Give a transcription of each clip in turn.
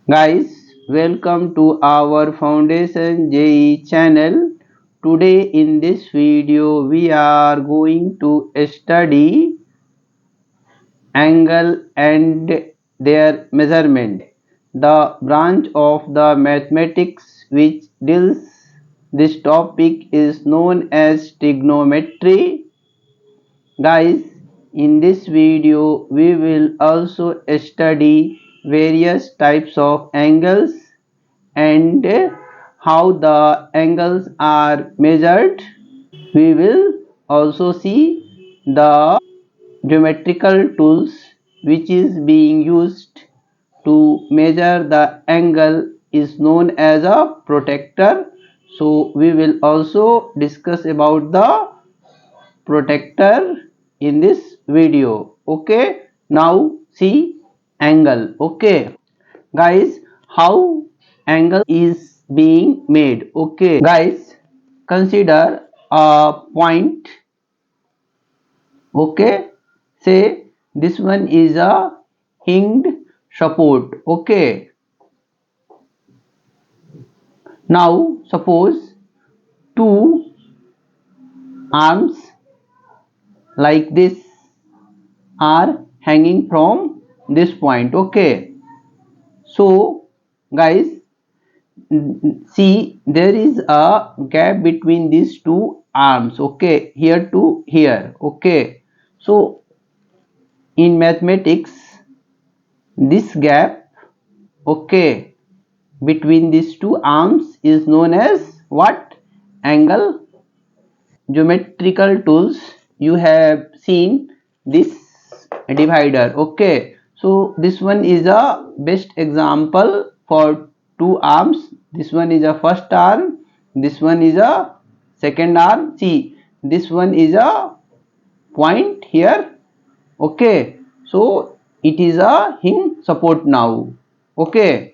Guys, welcome to our Foundation JEE channel. Today in this video we are going to study angle and their measurement. The branch of the mathematics which deals this topic is known as trigonometry. Guys, in this video we will also study various types of angles and how the angles are measured. We will also see the geometrical tools which is being used to measure the angle is known as a protractor. So we will also discuss about the protractor in this video. Okay, now see angle. Okay guys, how angle is being made. Okay guys, consider a point. Okay, say this one is a hinged support. Okay, now suppose two arms like this are hanging from this point. Okay, so guys, see there is a gap between these two arms. Okay, here to here. Okay, so in mathematics this gap, okay, between these two arms is known as what? Angle. Geometrical tools, you have seen this divider. Okay, so this one is a best example for two arms. This one is a first arm, this one is a second arm. See, this one is a point here. Okay, so it is a hinge support now. Okay,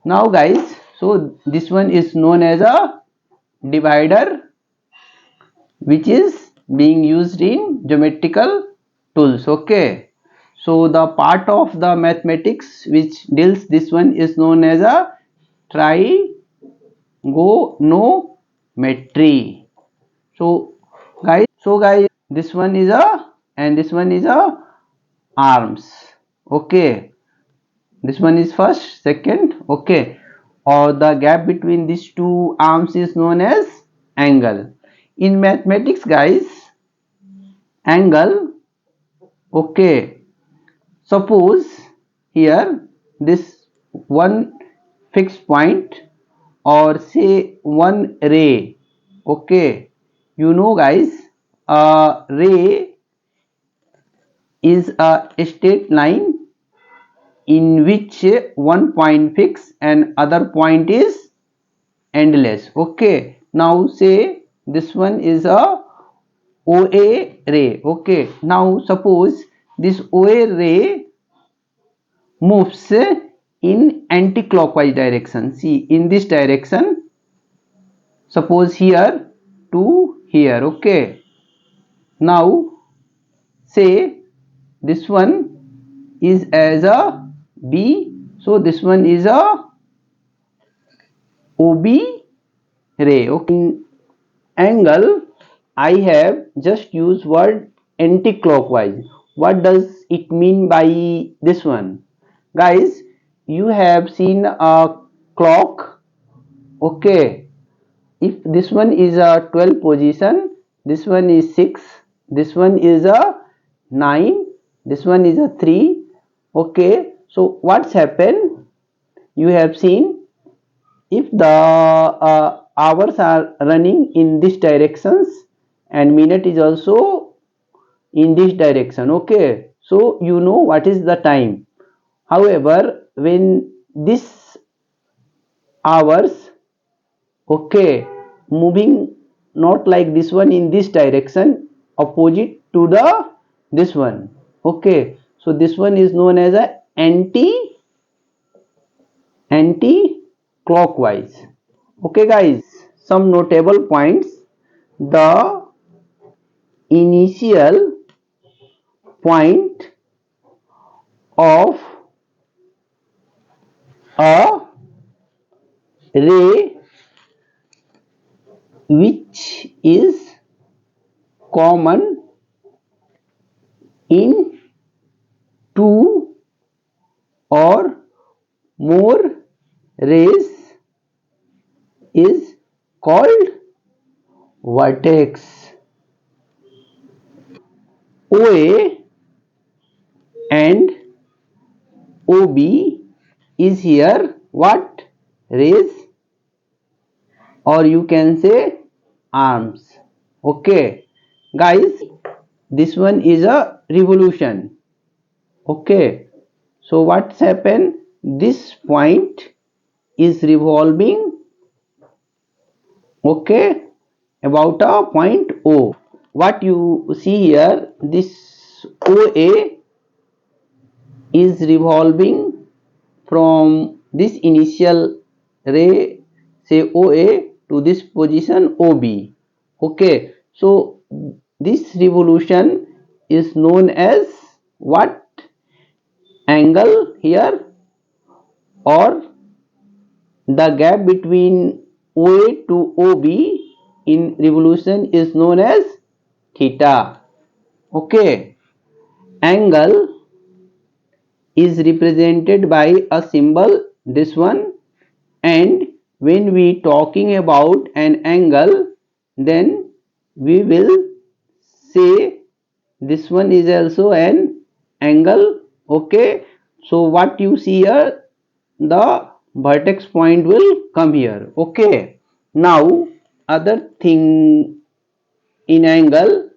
now guys, so this one is known as a divider which is being used in geometrical tools. Okay, so the part of the mathematics which deals this one is known as a trigonometry. So guys, this one is a and this one is a arms. Okay, this one is first, second. Okay, or the gap between these two arms is known as angle. In mathematics guys, angle, okay, suppose here this one fixed point or say one ray. Okay, you know guys, a ray is a straight line in which one point fixed and other point is endless. Okay, now say this one is a OA ray. Okay, now suppose this OA ray moves in anti-clockwise direction. See, in this direction, suppose here to here. Okay, now say this one is as a B, so this one is a OB ray. Okay, in angle I have just used word anti-clockwise. What does it mean by this one? Guys, you have seen a clock. Okay, if this one is a 12 position, this one is 6, this one is a 9, this one is a 3. Okay, so what's happened? You have seen if the hours are running in this directions and minute is also in this direction. Okay, so you know what is the time. However, when this hours, okay, moving not like this one in this direction, opposite to the this one. Okay, so this one is known as a anti clockwise. Okay guys, some notable points. The initial point of a ray which is common in two or more rays is called vertex. OA and OB is here what? Rays, or you can say arms. Okay guys, this one is a revolution. Okay, so what's happened? This point is revolving, okay, about a point O. What you see here, this OA is revolving from this initial ray, say OA, to this position OB. Okay, so this revolution is known as what? Angle here, or the gap between OA to OB in revolution is known as theta. Okay, angle is represented by a symbol, this one, and when we talking about an angle, then we will say this one is also an angle. Okay, so what you see here, the vertex point will come here. Okay, now other thing in angle,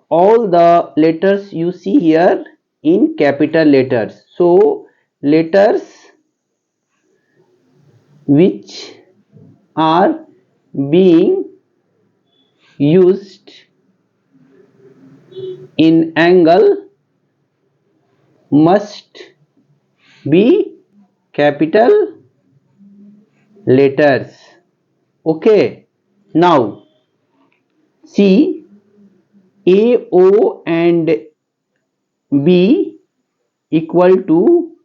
all the letters you see here in capital letters. So letters which are being used in angle must be capital letters. Okay, now see, A, O and B equal to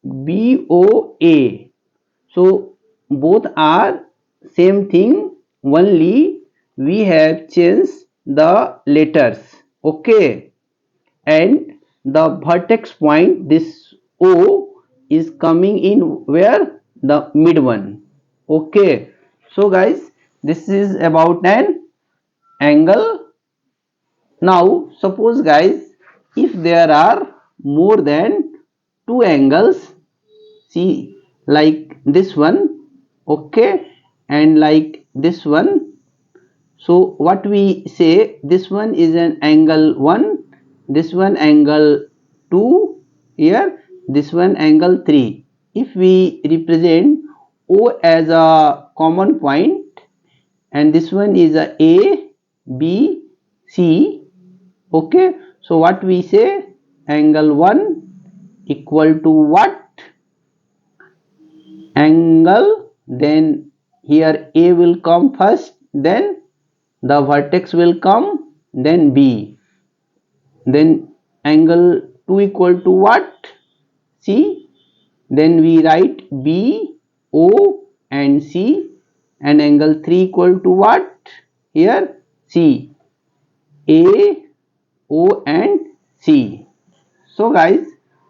BOA. So both are same thing, only we have changed the letters. Okay, and the vertex point, this O, is coming in where? The mid one. Okay, so guys, this is about an angle. Now suppose guys, if there are more than two angles, see, like this one, okay, and like this one, so what we say, this one is an angle 1, this one angle 2, here this one angle 3. If we represent O as a common point, and this one is a B, C, okay, so what we say, angle 1 equal to what? Angle, then here A will come first, then the vertex will come, then B, then angle 2 equal to what? C, then we write B, O and C, and angle 3 equal to what? Here C, A, O and C. So guys,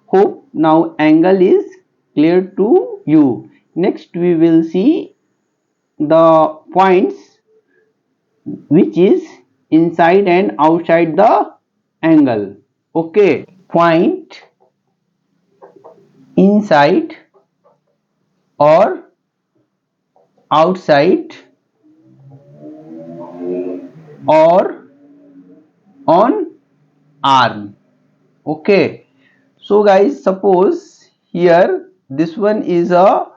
hope now angle is clear to you. Next we will see the points which is inside and outside the angle. Okay, point inside or outside or on arm. Okay, so guys, suppose here this one is a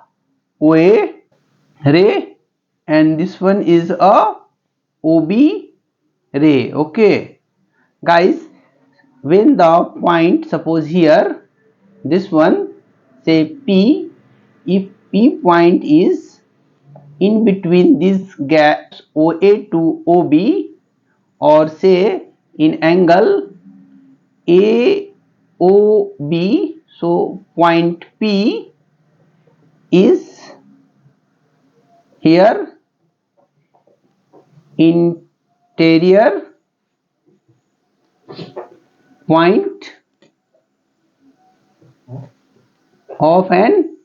OA ray and this one is a OB ray. Okay guys, when the point, suppose here this one, say P, if P point is in between these gaps OA to OB, or say in angle AOB, so point P here interior point of an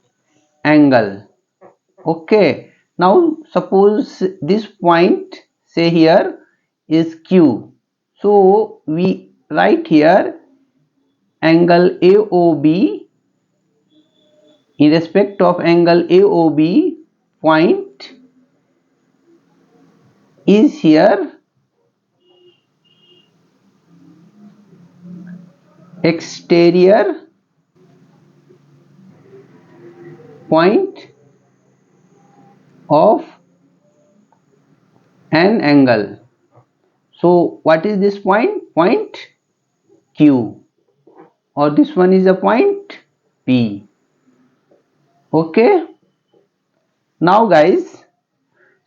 angle. Okay, now suppose this point, say here, is Q. So we write here angle AOB. In respect of angle AOB, point is here exterior point of an angle. So what is this point? Point Q, or this one is a point P. Okay, now guys,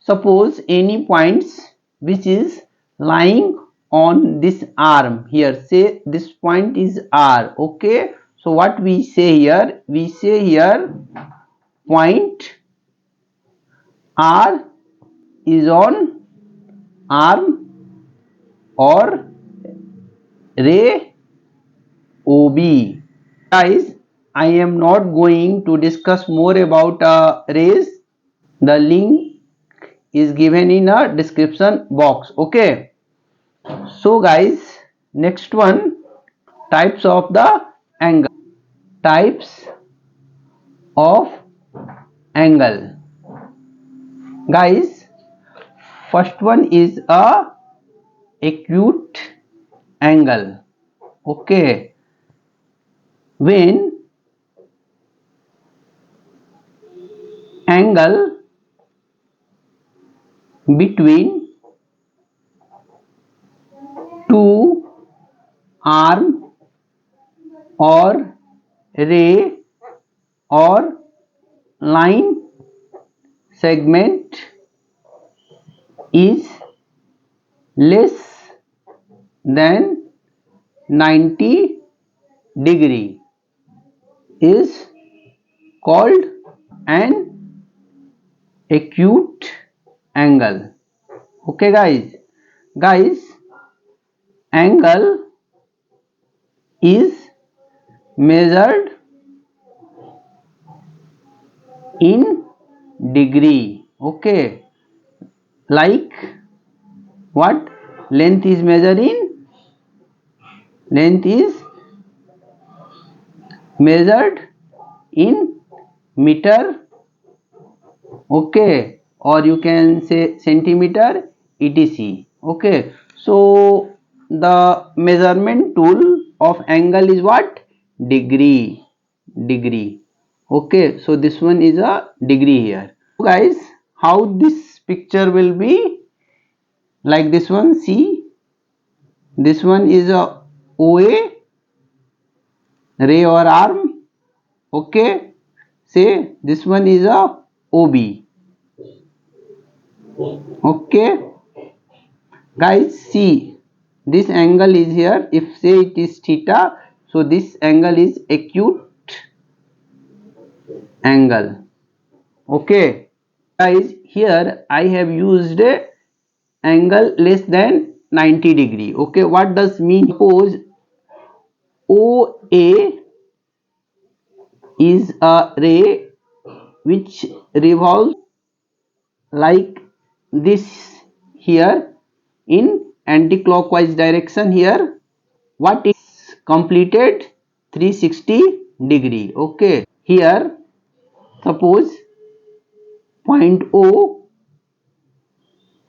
suppose any points which is lying on this arm here, say this point is R. Okay, so what we say here? We say here point R is on arm or ray OB. Guys, I am not going to discuss more about rays. The link is given in a description box. Okay, so guys, next one, types of the angle. Types of angle. Guys, first one is a acute angle. Okay, when angle between two arm or ray or line segment is less than 90 degree is called an acute angle. Okay guys, angle is measured in degree. Okay, like what? Length is measured in, length is measured in meter. Okay, or you can say centimeter, etc. Okay, so the measurement tool of angle is what? Degree. Okay, so this one is a degree here. So guys, how this picture will be? Like this one, see, this one is a OA, ray or arm. Okay, say this one is a OB. Okay guys, see, this angle is here. If say it is theta, so this angle is acute angle. Okay guys, here I have used a angle less than 90 degree. Okay, what does mean? Suppose OA is a ray which revolves like this here in anti-clockwise direction. Here what is completed? 360 degree. Okay, here suppose point O,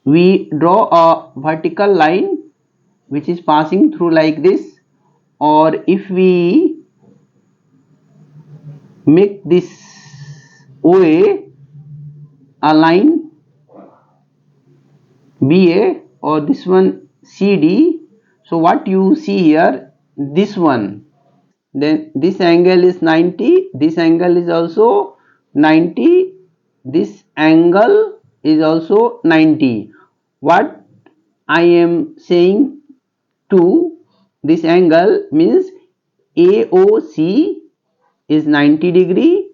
we draw a vertical line which is passing through like this, or if we make this OA a line BA, or this one CD, so what you see here, this one, then this angle is 90, this angle is also 90, this angle is also 90. What I am saying to this angle means AOC is 90 degree,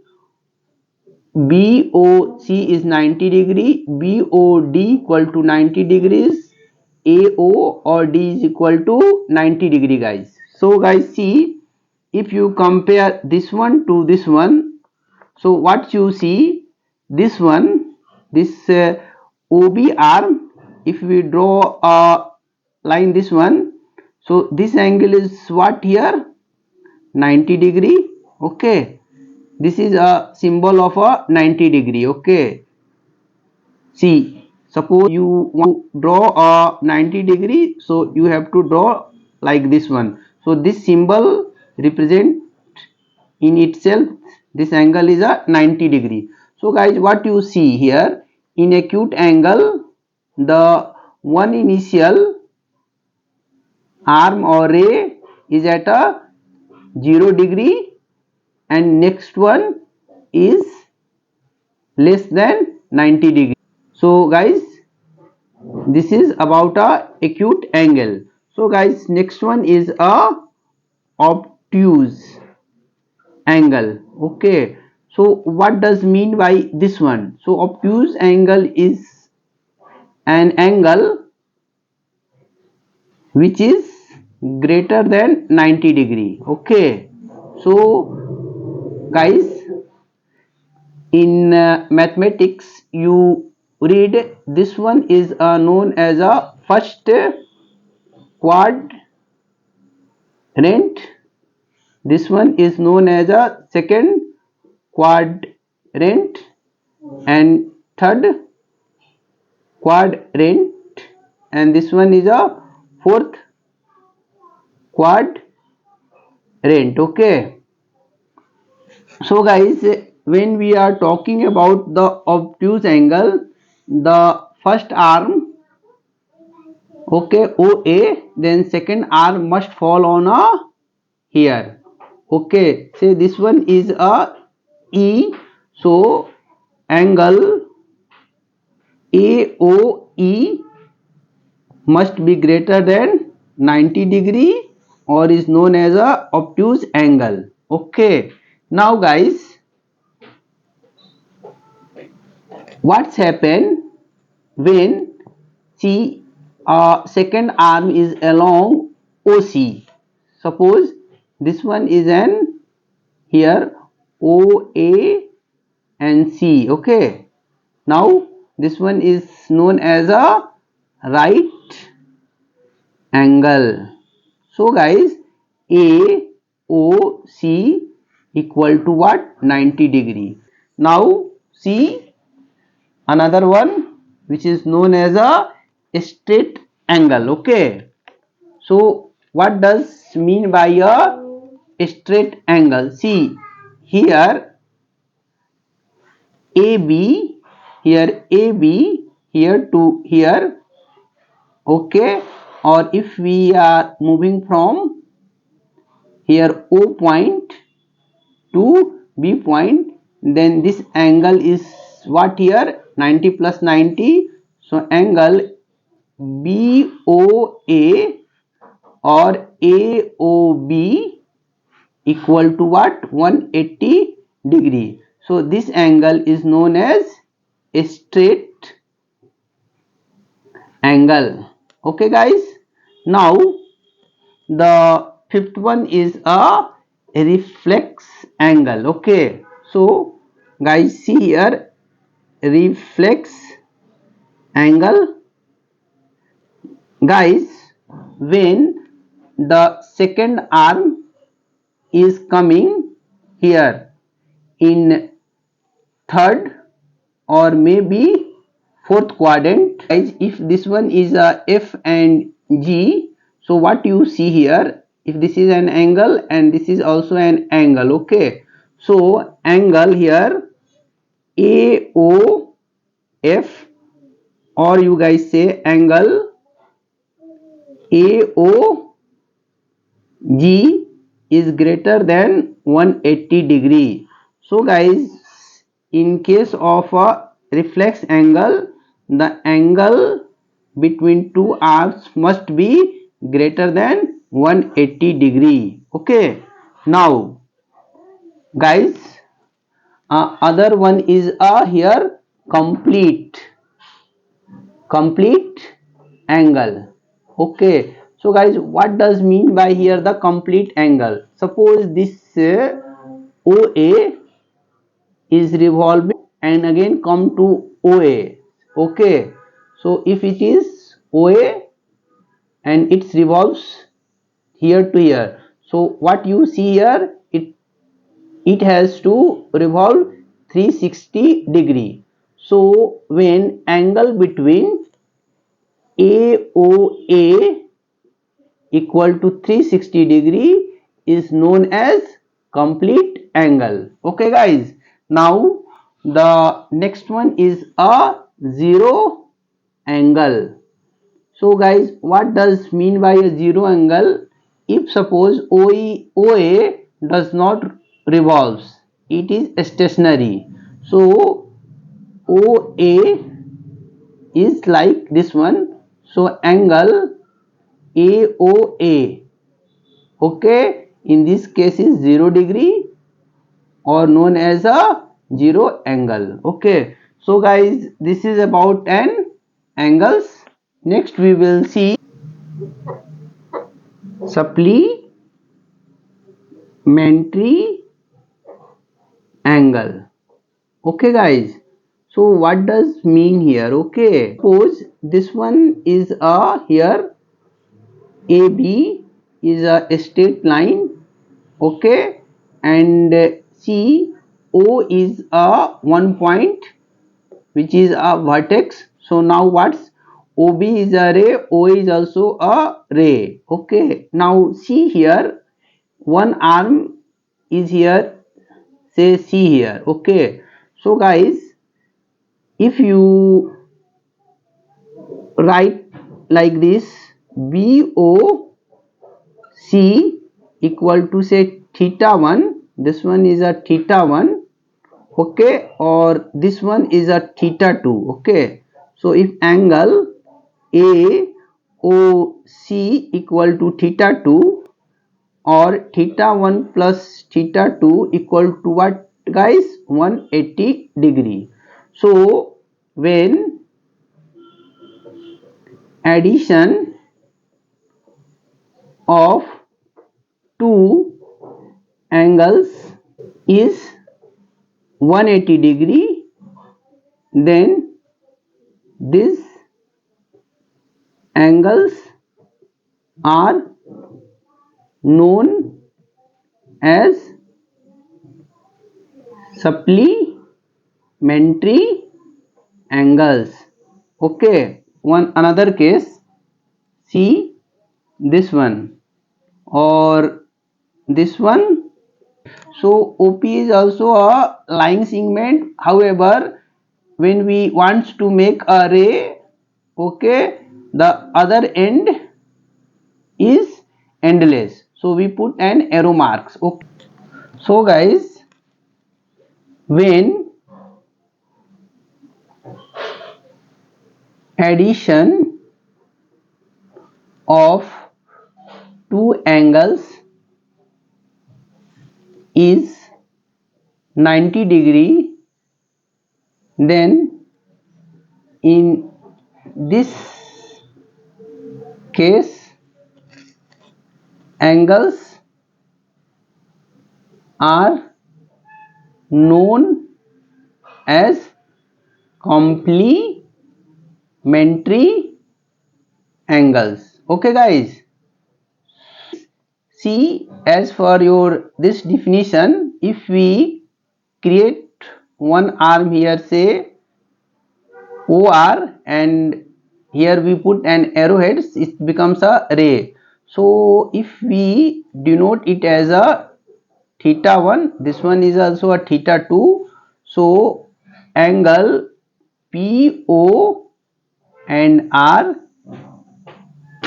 BOC is 90 degree, BOD equal to 90 degrees, AO or D is equal to 90 degree guys. So guys see, if you compare this one to this one, so what you see, this one, this OB arm, if we draw a line this one, so this angle is what here, 90 degree. Okay, this is a symbol of a 90 degree. Okay, see, suppose you want to draw a 90 degree, so you have to draw like this one. So this symbol represent in itself this angle is a 90 degree. So guys, what you see here, in acute angle, the one initial arm or ray is at a 0 degree and next one is less than 90 degree. So guys, this is about a acute angle. So guys, next one is a obtuse angle. Okay, so what does mean by this one? So obtuse angle is an angle which is greater than 90 degree. Okay, so guys, in mathematics you read this one is known as a first quadrant, this one is known as a second quadrant and third quadrant, and this one is a fourth quadrant. Okay, so guys, when we are talking about the obtuse angle, the first arm, okay, OA, then second arm must fall on a here. Okay, say this one is a E, so angle AOE must be greater than 90 degree or is known as a obtuse angle. Okay, now guys, what's happened when see second arm is along OC? Suppose this one is an here OA and C. Okay, now this one is known as a right angle. So guys, AOC equal to what? 90 degree. Now see another one which is known as a straight angle. Okay, so what does mean by a straight angle? See here AB, here AB, here to here. Okay, or if we are moving from here O point to B point, then this angle is what here, 90 plus 90. So angle BOA or AOB equal to what, 180 degree. So this angle is known as a straight angle. Okay guys, now the fifth one is a reflex angle. Okay, so guys see here, reflex angle, guys, when the second arm is coming here in third or maybe fourth quadrant, guys, if this one is a F and G, so what you see here, if this is an angle and this is also an angle. Okay, so angle here AOF, or you guys say angle AOG is greater than 180 degree. So guys, in case of a reflex angle, the angle between two arms must be greater than 180 degree. Okay, now guys, other one is here complete angle. Okay, so guys, what does mean by here the complete angle? Suppose this OA is revolving and again come to OA. Okay, so if it is OA and it revolves here to here, so what you see here, it has to revolve 360 degree. So when angle between AOA equal to 360 degree is known as complete angle. Okay guys, now the next one is a zero angle. So guys, what does mean by a zero angle? If suppose OA does not revolves, it is stationary. So OA is like this one. So angle AOA, okay, in this case is 0 degree or known as a zero angle. Okay, so guys, this is about an angles. Next we will see supplementary angle. Okay guys, so what does mean here? Okay, suppose this one is a here AB is a straight line, okay, and CO is a one point which is a vertex. So now what's OB is a ray, O is also a ray. Okay, now see here, one arm is here, say C here. Okay, so guys, if you write like this, BOC equal to say theta 1, this one is a theta 1, okay, or this one is a theta 2. Okay, so if angle AOC equal to theta 2 or theta 1 plus theta 2 equal to what guys? 180 degree. So when addition of two angles is 180 degree, then these angles are known as supplementary angles. Okay, one another case, see this one or this one. So OP is also a line segment. However, when we want to make a ray, okay, the other end is endless. So we put an arrow marks. Okay. So guys, when addition of two angles is 90 degree, then in this case angles are known as complementary angles. Okay guys, see, as for your this definition, if we create one arm here, say OR, and here we put an arrowhead, it becomes a ray. So if we denote it as a theta 1, this one is also a theta 2. So angle PO and R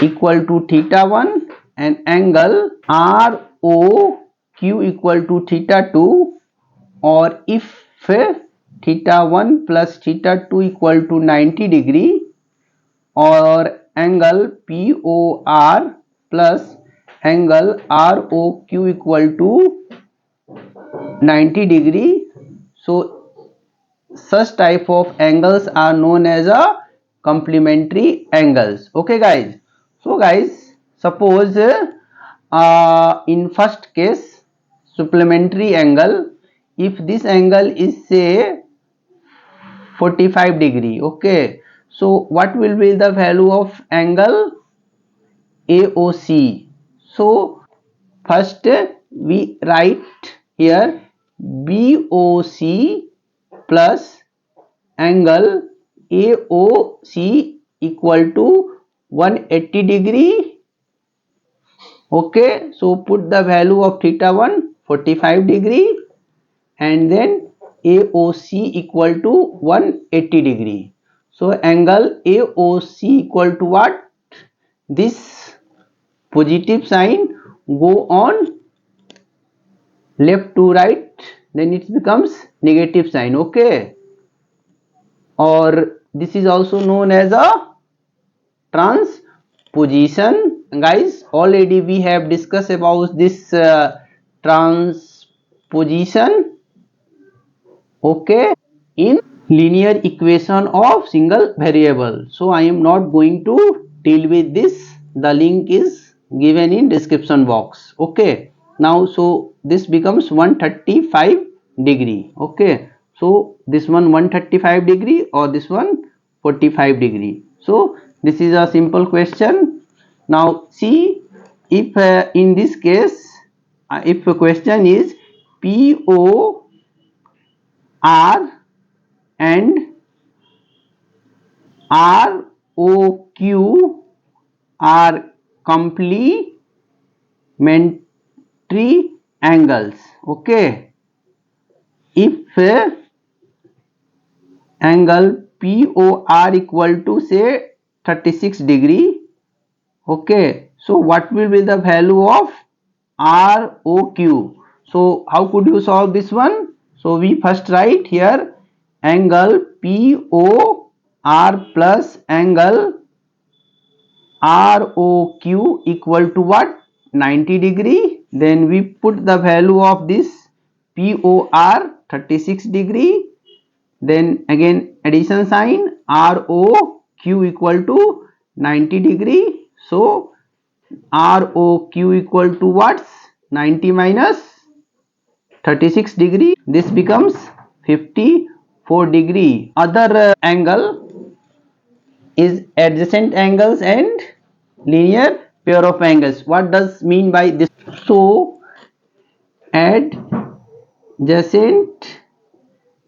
equal to theta 1 and angle ROQ equal to theta 2, or if theta 1 plus theta 2 equal to 90 degree, or angle POR plus angle ROQ equal to 90 degree. So such type of angles are known as a complementary angles. Okay guys. So guys, suppose in first case supplementary angle, if this angle is say 45 degree, okay, so what will be the value of angle AOC? So first we write here BOC plus angle AOC equal to 180 degree. Okay, so put the value of theta 1 45 degree and then AOC equal to 180 degree. So angle AOC equal to what? This positive sign go on left to right, then it becomes negative sign. Okay, or this is also known as a transposition. Guys, already we have discussed about this transposition, okay, in linear equation of single variable. So I am not going to deal with this. The link is given in description box. Okay, now so this becomes 135 degree. Okay, so this one 135 degree or this one 45 degree. So this is a simple question. Now see, if in this case if a question is PO R and ROQ are complementary angles. Okay, if angle POR equal to say 36 degree, okay, so what will be the value of ROQ? So how could you solve this one? So we first write here angle POR plus angle ROQ equal to what? 90 degree. Then we put the value of this POR 36 degree. Then again addition sign ROQ equal to 90 degree. So ROQ equal to what? 90 minus 36 degree. This becomes 54 degree. Other angle is adjacent angles and linear pair of angles. What does mean by this? So adjacent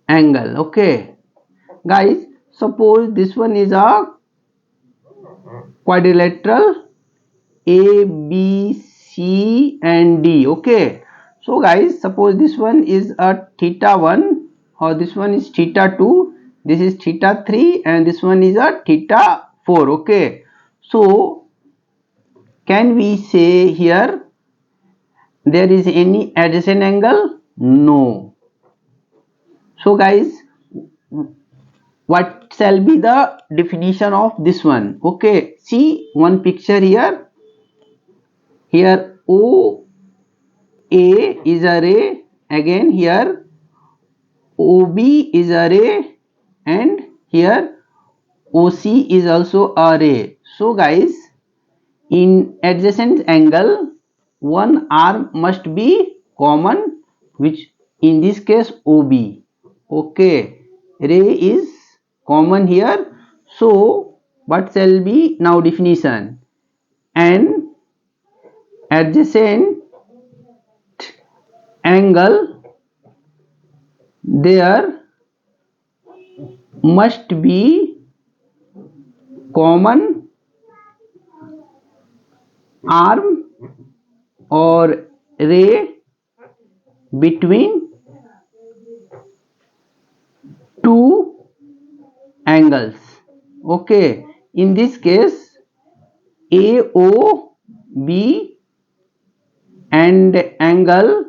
angle. Okay guys, suppose this one is a quadrilateral A, B, C and D. Okay, so guys, suppose this one is a theta 1 or this one is theta 2, this is theta 3 and this one is a theta 4. Okay, so can we say here there is any adjacent angle? No. So guys, what shall be the definition of this one? Okay, see one picture here. Here OA is a ray, again here OB is a ray and here OC is also a ray. So guys, in adjacent angle one arm must be common, which in this case OB. Okay, ray is common here. So what shall be now definition? An adjacent angle, there must be common arm or ray between two angles. Okay, in this case AOB and angle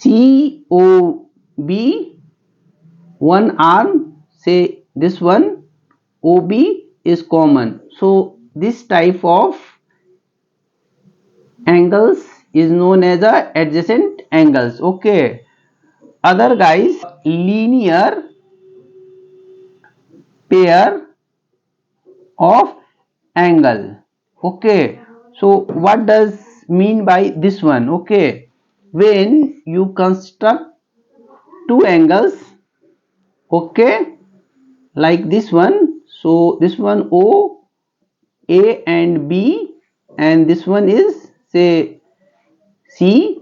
COB, one arm, say this one OB is common. So this type of angles is known as a adjacent angles. Okay, other guys linear pair of angle. Okay, so what does mean by this one? Okay, when you construct two angles, okay, like this one, so this one O, A and B, and this one is say C.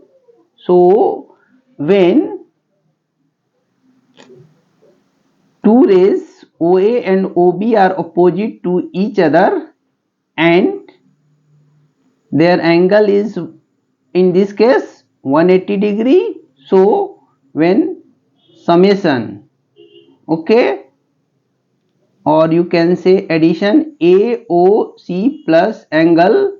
So when two rays OA and OB are opposite to each other and their angle is in this case 180 degree, so when summation, okay, or you can say addition AOC plus angle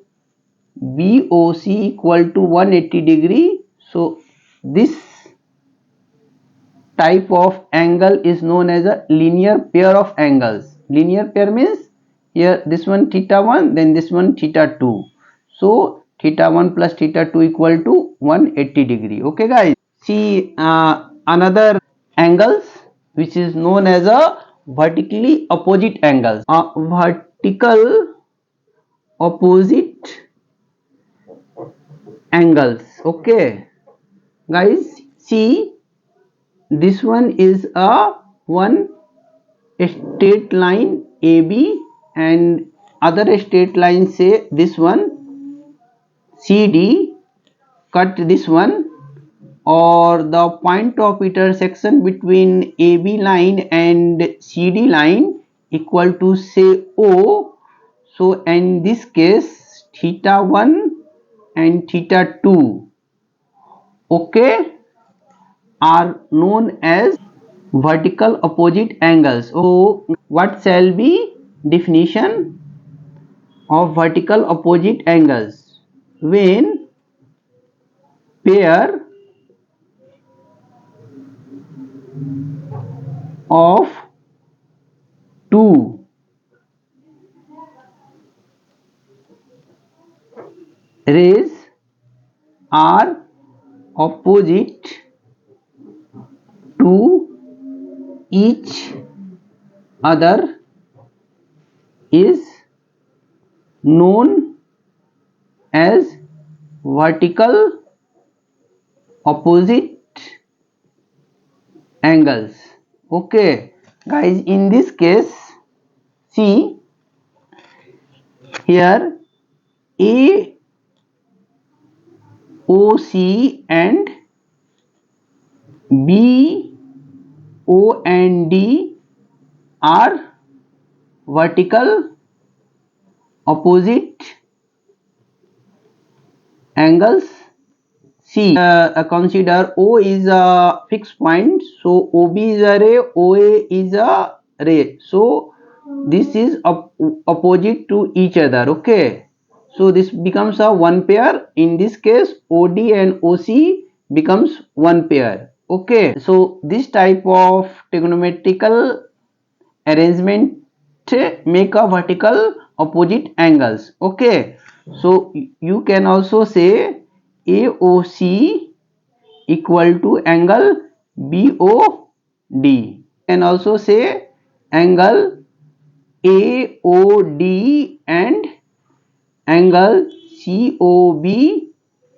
BOC equal to 180 degree, so this type of angle is known as a linear pair of angles. Linear pair means here this one theta 1, then this one theta 2. So theta 1 plus theta 2 equal to 180 degree. Okay guys. See another angles which is known as a vertically opposite angles. Vertical opposite angles. Okay guys, see this one is a one straight line AB and other straight line say this one CD, cut this one, or the point of intersection between AB line and CD line equal to say O. So in this case theta 1 and theta 2, okay, are known as vertical opposite angles. So what shall be definition of vertical opposite angles? When pair of two rays are opposite to each other is known as vertical opposite angles. Okay guys, in this case see here AOC and BO and D are vertical opposite angles. See, consider O is a fixed point, so OB is a ray, OA is a ray. So this is opposite to each other. Okay, so this becomes a one pair. In this case, OD and OC becomes one pair. Okay, so this type of trigonometrical arrangement make a vertical opposite angles. Okay, so you can also say AOC equal to angle BOD. Can also say angle AOD and angle COB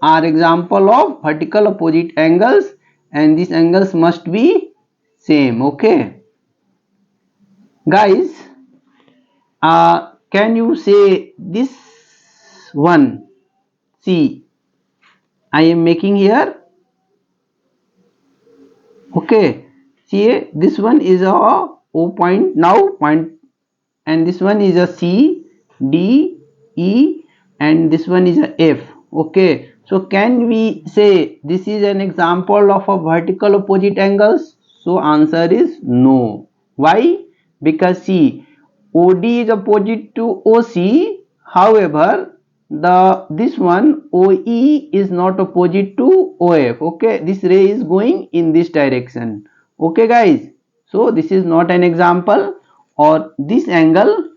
are example of vertical opposite angles, and these angles must be same. Okay guys, can you say this one? See, I am making here. Okay, see this one is a O point now point, and this one is a C, D, E, and this one is a F. Okay, so can we say this is an example of a vertical opposite angles? So answer is no. Why? Because see, OD is opposite to OC. However, this one OE is not opposite to OF. Okay, this ray is going in this direction. Okay guys, so this is not an example. Or this angle,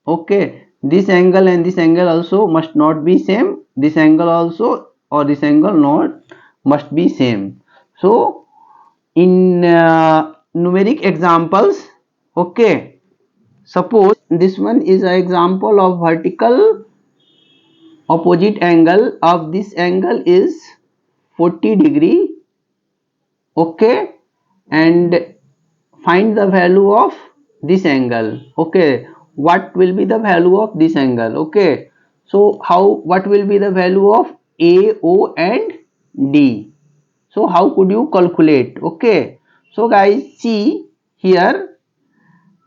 okay, this angle and this angle also must not be same. This angle also or this angle not must be same. So in numeric examples. Okay, suppose this one is an example of vertical opposite angle of this angle is 40 degree. Okay, and find the value of this angle. Okay, what will be the value of this angle? Okay, so what will be the value of A, O and D? So how could you calculate? Okay, so guys, see here,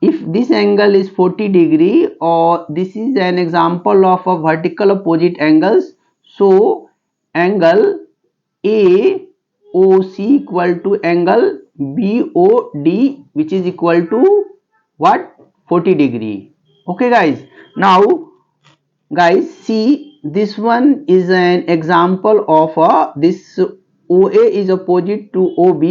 if this angle is 40 degree, or this is an example of a vertical opposite angles, so angle AOC equal to angle BOD, which is equal to what? 40 degree. Okay guys, now guys, see, this one is an example of this OA is opposite to OB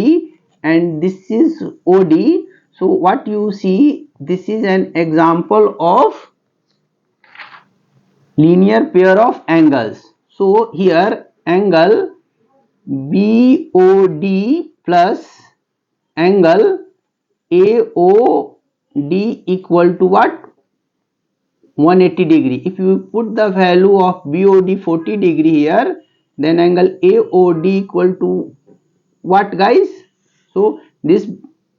and this is OD. So what you see, this is an example of linear pair of angles. So here angle BOD plus angle AOD equal to what? 180 degree. If you put the value of BOD 40 degree here, then angle AOD equal to what guys? So this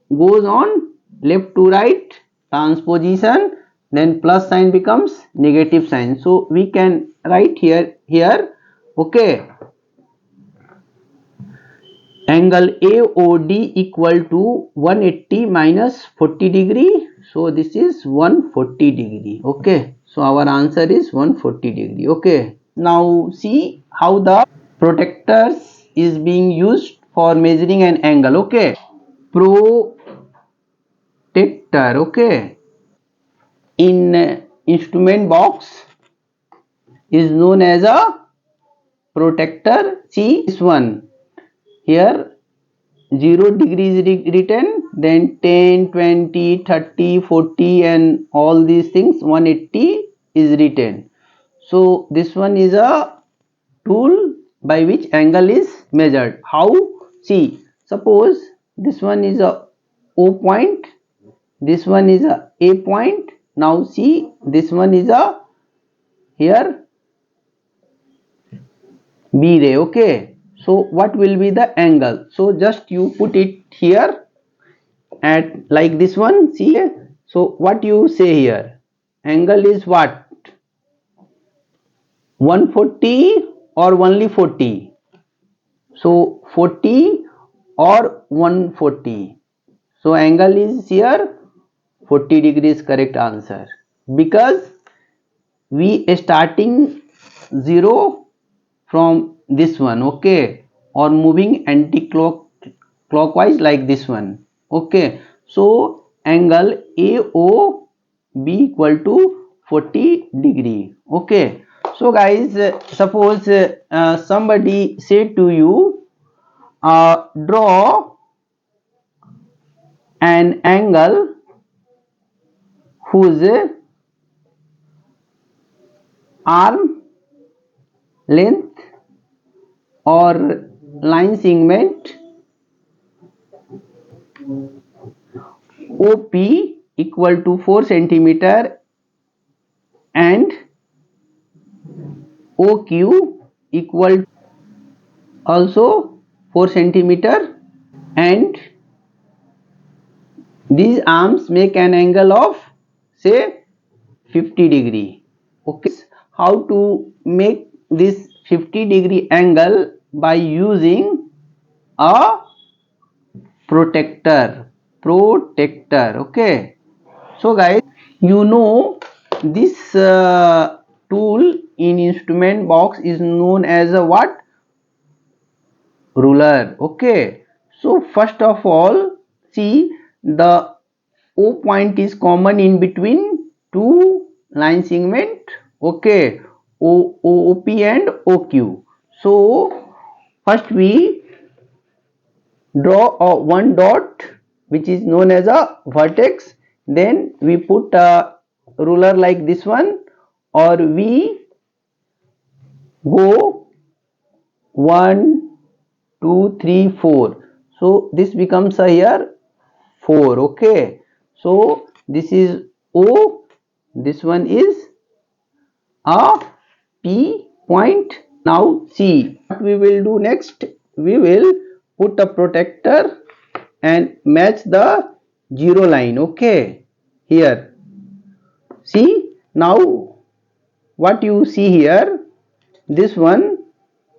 goes on left to right transposition, then plus sign becomes negative sign. So we can write here. Okay, angle AOD equal to 180 minus 40 degree. So this is 140 degree. Okay, so our answer is 140 degree. Okay, now see how the protractors is being used for measuring an angle. Okay, protractor. Okay, in instrument box is known as a protractor. See this one here, 0 degree is written, then 10, 20, 30, 40 and all these things, 180 is written. So this one is a tool by which angle is measured. How? See, suppose this one is a O point, this one is a point. Now see, this one is a here B ray. Okay, so what will be the angle? So just you put it here at like this one. See, so what you say here, angle is what? 140 or only 40? So 40 or 140? So angle is here 40 degrees, correct answer, because we starting 0 from this one. Okay, or moving anti-clockwise like this one. Okay, so angle AOB equal to 40 degree. Okay, so guys, suppose somebody say to you, draw an angle whose arm length or line segment OP equal to 4 centimeter and OQ equal also 4 centimeter, and these arms make an angle of say 50 degree. Okay, how to make this 50 degree angle? By using a protractor. Okay, so guys, you know this tool in instrument box is known as a what? Ruler. Okay, so first of all, see, the O point is common in between two line segment. Okay, OP and OQ. So first we draw one dot which is known as a vertex, then we put a ruler like this one, or we go 1 2 3 4. so this becomes a here 4. Okay, so this is O, this one is a P point. Now see what we will do next. We will put a protector and match the zero line. Okay, here see now what you see here, this one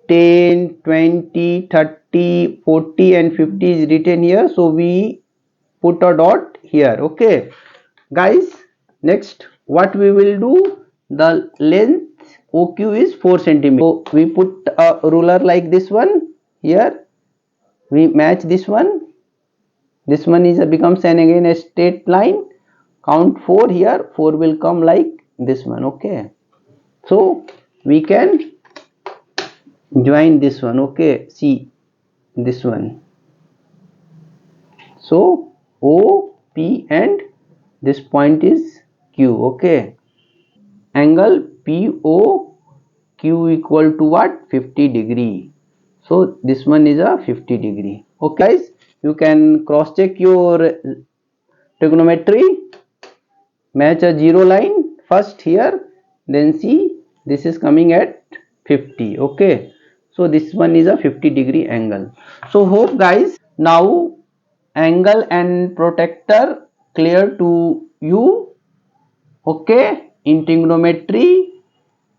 10, 20, 30, 40 and 50 is written here, so we put a dot here. Okay guys, next what we will do, the length OQ is 4 centimeter, so we put a ruler like this one here, we match this one is becomes an again a straight line, count 4 here, 4 will come like this one. Okay, so we can join this one. Okay, see this one, so O P and this point is Q. Okay, angle POQ equal to what, 50 degree, so this one is a 50 degree. Okay guys, you can cross check your trigonometry, match a zero line first here, then see this is coming at 50. Okay, so this one is a 50 degree angle. So hope guys now angle and protector clear to you. Okay, in trigonometry,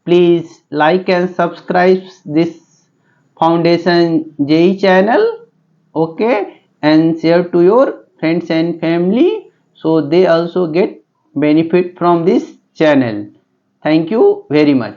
please like and subscribe this foundation JEE channel. Okay, and share to your friends and family so they also get benefit from this channel. Thank you very much.